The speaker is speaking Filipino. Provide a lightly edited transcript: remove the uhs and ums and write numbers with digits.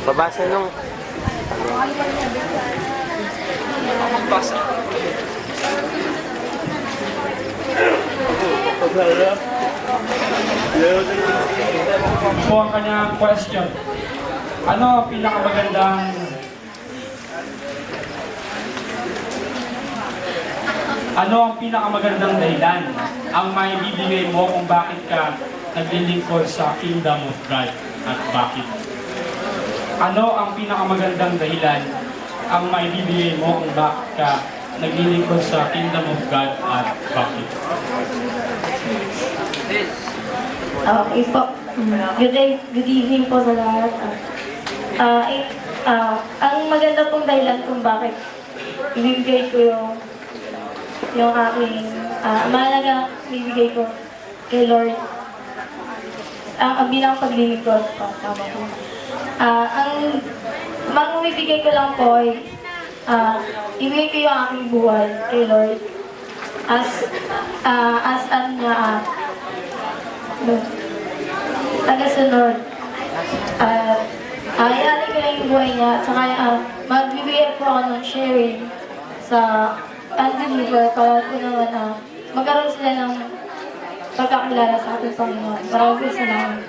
Pabasa nung Basa. Po ang kanyang question. Ano ang pinakamagandang dahilan ang may bibigay mo kung bakit ka naglilingkod sa Kingdom of God at bakit? Ano ang pinakamagandang dahilan ang may bibigay mo kung bakit ka naglilingkod sa Kingdom of God at bakit? Okay po. Good evening po sa lahat. Ang maganda pong dahilan kung bakit ibibigay ko yung aking mahalaga ibibigay ko kay Lord. Ang bilang paglilingkod po. Tama po. Ang mamibigay ko lang po ay ibigay ko yung aking buhay kay Lord as tagasunod. Ialay ko lang yung buhay niya at saka magbibigay po ako ng sharing sa unbeliever para po naman magkaroon sila ng pagkakilala sa ating Panginoon. Maraming salamat.